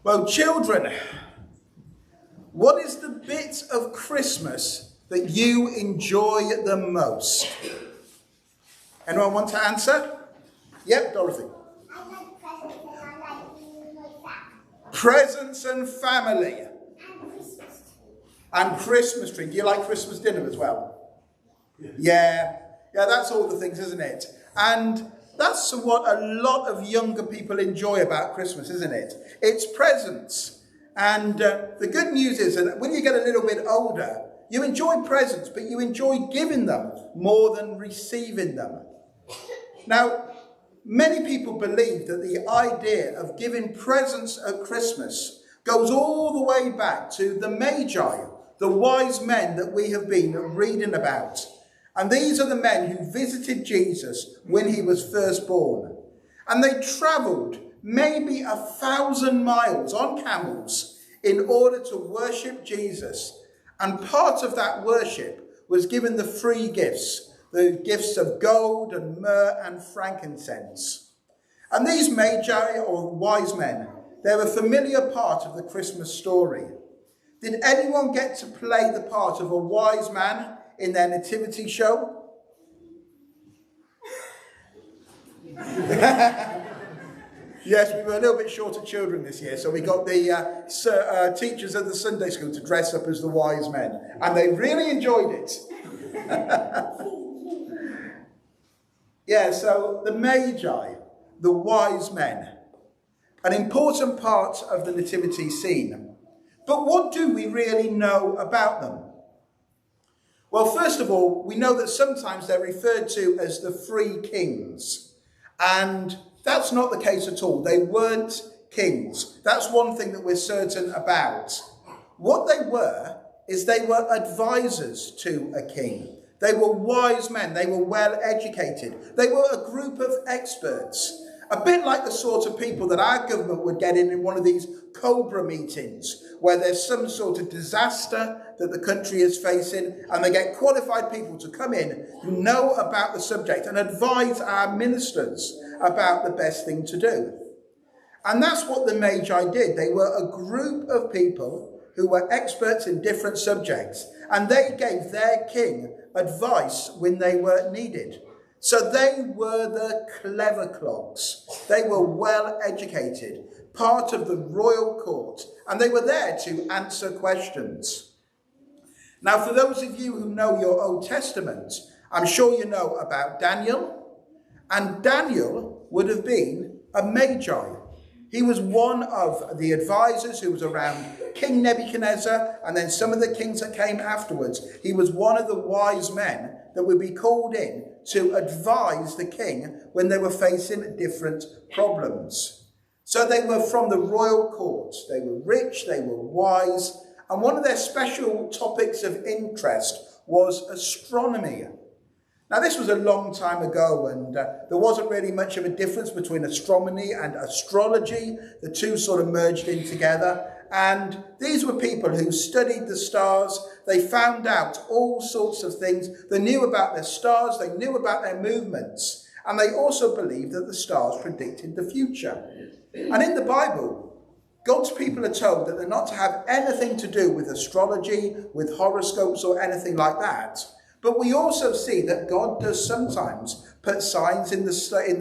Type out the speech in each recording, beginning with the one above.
Well, children, what is the bit of Christmas that you enjoy the most? Anyone want to answer? Yep, Dorothy. I like presents and I like being with that. Presents and family. And Christmas tree. And Christmas tree. Do you like Christmas dinner as well? Yeah, that's all the things, isn't it? And that's what a lot of younger people enjoy about Christmas, isn't it? It's presents. And the good news is that when you get a little bit older, you enjoy presents, but you enjoy giving them more than receiving them. Now, many people believe that the idea of giving presents at Christmas goes all the way back to the Magi, the wise men that we have been reading about. And these are the men who visited Jesus when he was first born. And they travelled maybe 1,000 miles on camels in order to worship Jesus. And part of that worship was given the free gifts, the gifts of gold and myrrh and frankincense. And these magi, or wise men, they're a familiar part of the Christmas story. Did anyone get to play the part of a wise man in their nativity show? Yes, we were a little bit short of children this year, so we got the teachers of the Sunday school to dress up as the wise men, and they really enjoyed it. Yeah, so the Magi, the wise men, an important part of the nativity scene. But what do we really know about them? Well, first of all, we know that sometimes they're referred to as the three kings. And that's not the case at all. They weren't kings. That's one thing that we're certain about. What they were is they were advisors to a king. They were wise men. They were well educated. They were a group of experts. A bit like the sort of people that our government would get in one of these Cobra meetings where there's some sort of disaster that the country is facing and they get qualified people to come in who know about the subject and advise our ministers about the best thing to do. And that's what the Magi did. They were a group of people who were experts in different subjects, and they gave their king advice when they were needed. So they were the clever clogs. They were well educated, part of the royal court, and they were there to answer questions. Now, for those of you who know your Old Testament, I'm sure you know about Daniel. And Daniel would have been a Magi. He was one of the advisors who was around King Nebuchadnezzar and then some of the kings that came afterwards. He was one of the wise men that would be called in to advise the king when they were facing different problems. So they were from the royal court. They were rich, they were wise, and one of their special topics of interest was astronomy. Now, this was a long time ago, and there wasn't really much of a difference between astronomy and astrology. The two sort of merged in together. And these were people who studied the stars. They found out all sorts of things. They knew about their stars. They knew about their movements. And they also believed that the stars predicted the future. And in the Bible, God's people are told that they're not to have anything to do with astrology, with horoscopes or anything like that. But we also see that God does sometimes put signs in the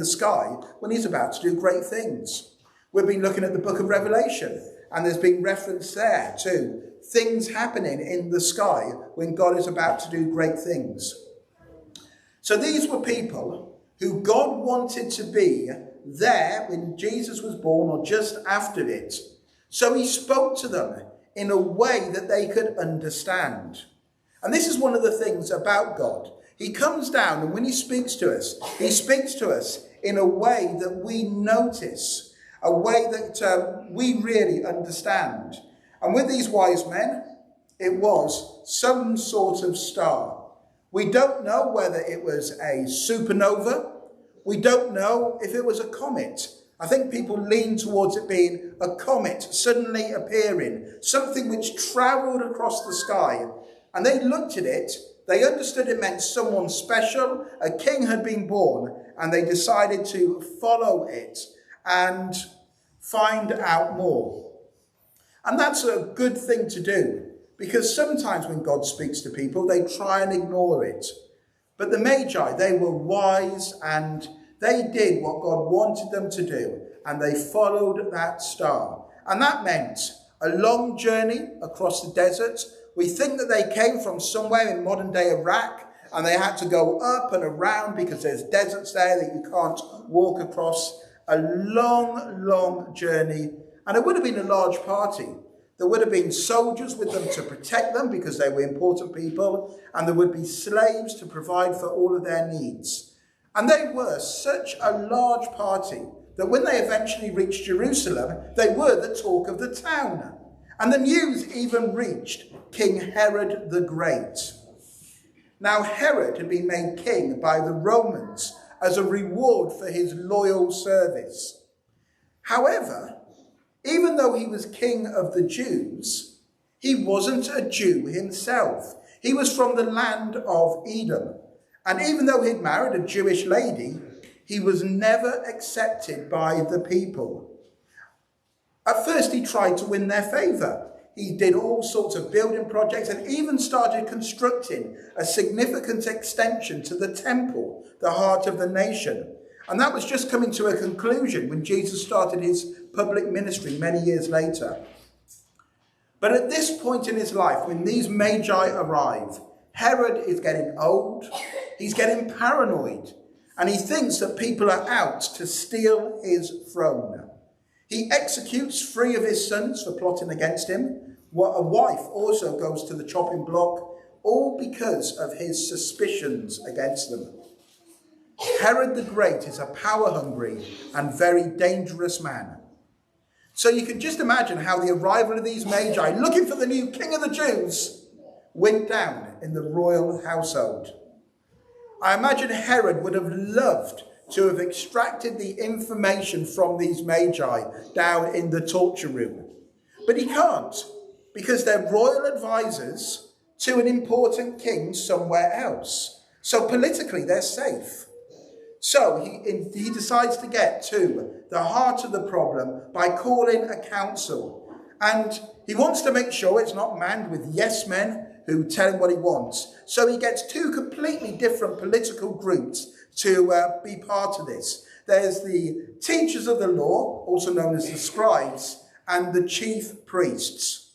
sky when he's about to do great things. We've been looking at the book of Revelation, and there's been reference there to things happening in the sky when God is about to do great things. So these were people who God wanted to be there when Jesus was born or just after it. So he spoke to them in a way that they could understand. And this is one of the things about God. He comes down, and when he speaks to us in a way that we notice, a way that we really understand. And with these wise men, it was some sort of star. We don't know whether it was a supernova. We don't know if it was a comet. I think people lean towards it being a comet suddenly appearing, something which travelled across the sky. And they looked at it, they understood it meant someone special, a king had been born, and they decided to follow it and find out more. And that's a good thing to do, because sometimes when God speaks to people, they try and ignore it. But the Magi, they were wise and they did what God wanted them to do, and they followed that star. And that meant a long journey across the desert. We think that they came from somewhere in modern day Iraq, and they had to go up and around because there's deserts there that you can't walk across. A long, long journey. And it would have been a large party. There would have been soldiers with them to protect them because they were important people. And there would be slaves to provide for all of their needs. And they were such a large party that when they eventually reached Jerusalem, they were the talk of the town. And the news even reached King Herod the Great. Now, Herod had been made king by the Romans as a reward for his loyal service. However, even though he was king of the Jews, he wasn't a Jew himself. He was from the land of Edom. And even though he'd married a Jewish lady, he was never accepted by the people. At first, he tried to win their favour. He did all sorts of building projects and even started constructing a significant extension to the temple, the heart of the nation. And that was just coming to a conclusion when Jesus started his public ministry many years later. But at this point in his life, when these Magi arrive, Herod is getting old, he's getting paranoid, and he thinks that people are out to steal his throne. He executes 3 of his sons for plotting against him. A wife also goes to the chopping block, all because of his suspicions against them. Herod the Great is a power-hungry and very dangerous man. So you can just imagine how the arrival of these Magi, looking for the new king of the Jews, went down in the royal household. I imagine Herod would have loved to have extracted the information from these Magi down in the torture room. But he can't, because they're royal advisors to an important king somewhere else. So politically, they're safe. So he decides to get to the heart of the problem by calling a council. And he wants to make sure it's not manned with yes men who tell him what he wants. So he gets 2 completely different political groups to be part of this. There's the teachers of the law, also known as the scribes, and the chief priests.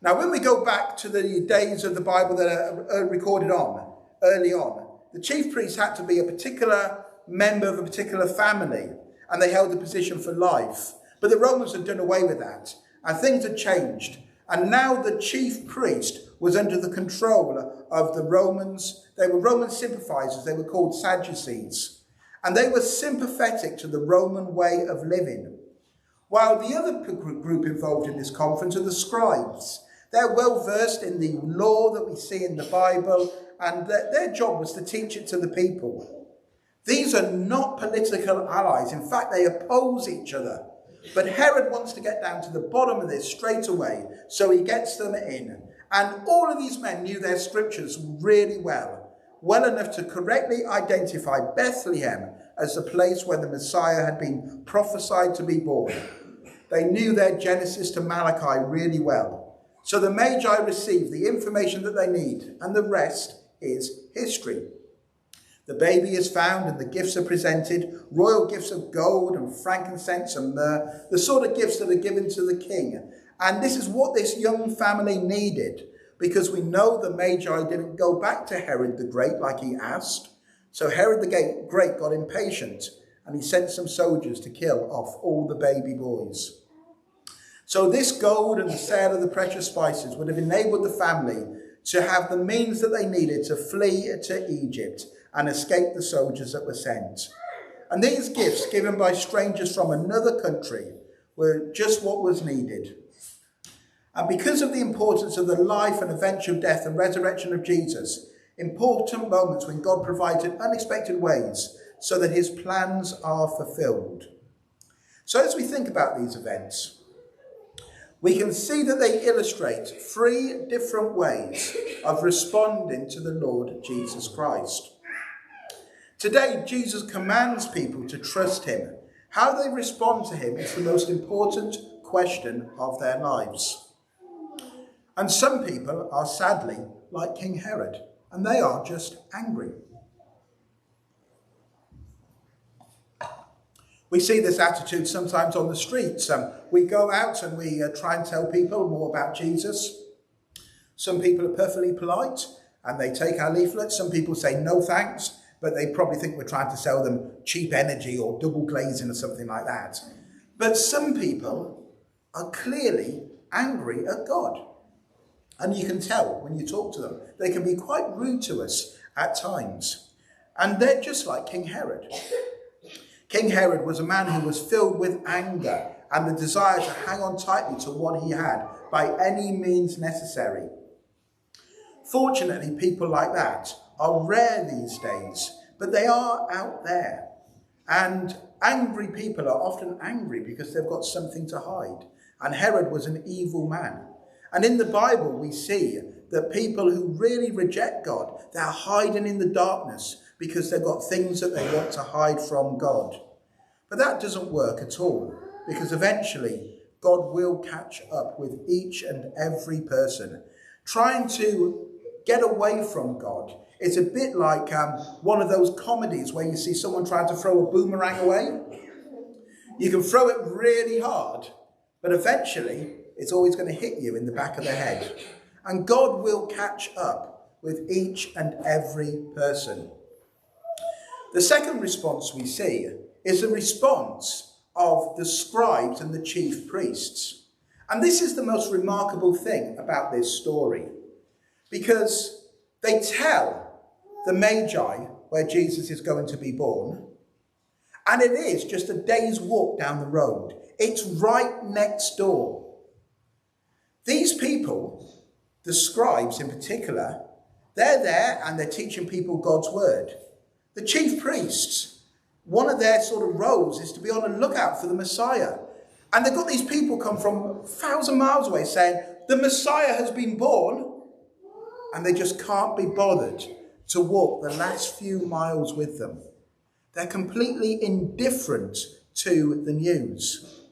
Now, when we go back to the days of the Bible that are recorded on, early on, the chief priests had to be a particular member of a particular family, and they held a position for life. But the Romans had done away with that, and things had changed. And now the chief priest was under the control of the Romans. They were Roman sympathizers. They were called Sadducees. And they were sympathetic to the Roman way of living. While the other group involved in this conference are the scribes. They're well versed in the law that we see in the Bible, and their job was to teach it to the people. These are not political allies. In fact, they oppose each other. But Herod wants to get down to the bottom of this straight away, so he gets them in. And all of these men knew their scriptures really well enough to correctly identify Bethlehem as the place where the Messiah had been prophesied to be born. They knew their Genesis to Malachi really well. So the Magi receive the information that they need, and the rest is history. The baby is found and the gifts are presented, royal gifts of gold and frankincense and myrrh, the sort of gifts that are given to the king. And this is what this young family needed, because we know the Magi didn't go back to Herod the Great like he asked. So Herod the Great got impatient, and he sent some soldiers to kill off all the baby boys. So this gold and the sale of the precious spices would have enabled the family to have the means that they needed to flee to Egypt and escape the soldiers that were sent. And these gifts given by strangers from another country were just what was needed. And because of the importance of the life and eventual death and resurrection of Jesus, important moments when God provides in unexpected ways so that his plans are fulfilled. So as we think about these events, we can see that they illustrate 3 different ways of responding to the Lord Jesus Christ. Today, Jesus commands people to trust him. How they respond to him is the most important question of their lives. And some people are sadly like King Herod, and they are just angry. We see this attitude sometimes on the streets. We go out and we try and tell people more about Jesus. Some people are perfectly polite and they take our leaflets. Some people say no thanks, but they probably think we're trying to sell them cheap energy or double glazing or something like that. But some people are clearly angry at God. And you can tell when you talk to them. They can be quite rude to us at times. And they're just like King Herod. King Herod was a man who was filled with anger and the desire to hang on tightly to what he had by any means necessary. Fortunately, people like that are rare these days, but they are out there. And angry people are often angry because they've got something to hide. And Herod was an evil man. And in the Bible, we see that people who really reject God, they're hiding in the darkness because they've got things that they want to hide from God. But that doesn't work at all, because eventually God will catch up with each and every person. Trying to get away from God is a bit like one of those comedies where you see someone trying to throw a boomerang away. You can throw it really hard, but eventually it's always going to hit you in the back of the head. And God will catch up with each and every person. The second response we see is the response of the scribes and the chief priests. And this is the most remarkable thing about this story, because they tell the Magi where Jesus is going to be born, and it is just a day's walk down the road. It's right next door. These people, the scribes in particular, they're there and they're teaching people God's word. The chief priests, one of their sort of roles is to be on the lookout for the Messiah. And they've got these people come from 1,000 miles away saying, the Messiah has been born. And they just can't be bothered to walk the last few miles with them. They're completely indifferent to the news.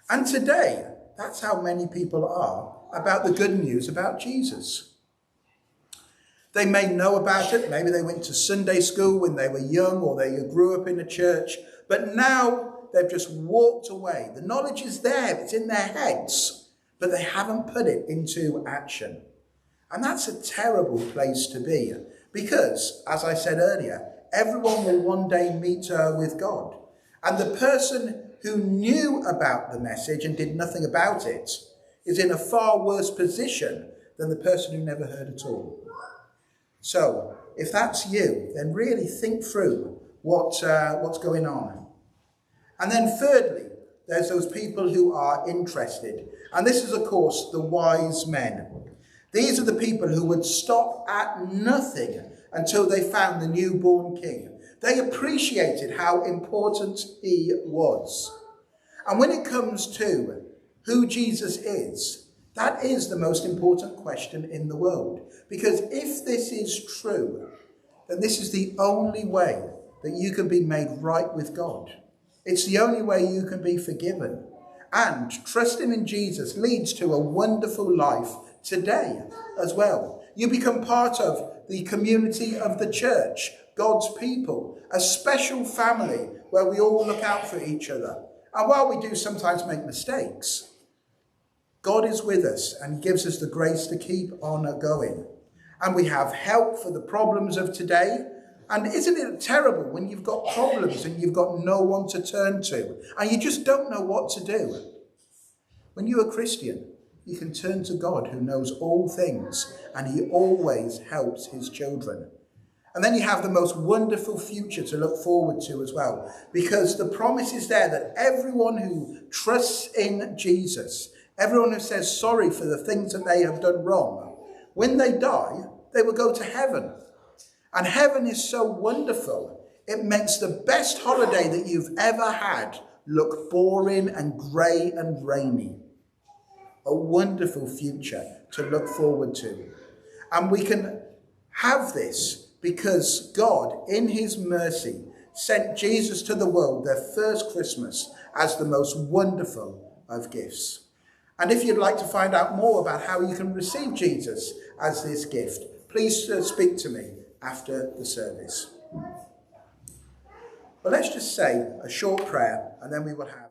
And today, that's how many people are about the good news about Jesus. They may know about it. Maybe they went to Sunday school when they were young, or they grew up in a church. But now they've just walked away. The knowledge is there. It's in their heads. But they haven't put it into action. And that's a terrible place to be. Because, as I said earlier, everyone will one day meet with God. And the person who knew about the message and did nothing about it is in a far worse position than the person who never heard at all. So, if that's you, then really think through what's going on. And then thirdly, there's those people who are interested. And this is, of course, the wise men. These are the people who would stop at nothing until they found the newborn king. They appreciated how important he was. And when it comes to who Jesus is, that is the most important question in the world. Because if this is true, then this is the only way that you can be made right with God. It's the only way you can be forgiven. And trusting in Jesus leads to a wonderful life today as well. You become part of the community of the church, God's people, a special family where we all look out for each other. And while we do sometimes make mistakes, God is with us and gives us the grace to keep on going. And we have help for the problems of today. And isn't it terrible when you've got problems and you've got no one to turn to and you just don't know what to do? When you're a Christian, you can turn to God who knows all things, and he always helps his children. And then you have the most wonderful future to look forward to as well, because the promise is there that everyone who trusts in Jesus, everyone who says sorry for the things that they have done wrong, when they die, they will go to heaven. And heaven is so wonderful. It makes the best holiday that you've ever had look boring and grey and rainy. A wonderful future to look forward to. And we can have this because God, in his mercy, sent Jesus to the world, their first Christmas, as the most wonderful of gifts. And if you'd like to find out more about how you can receive Jesus as this gift, please speak to me after the service. Well, let's just say a short prayer and then we will have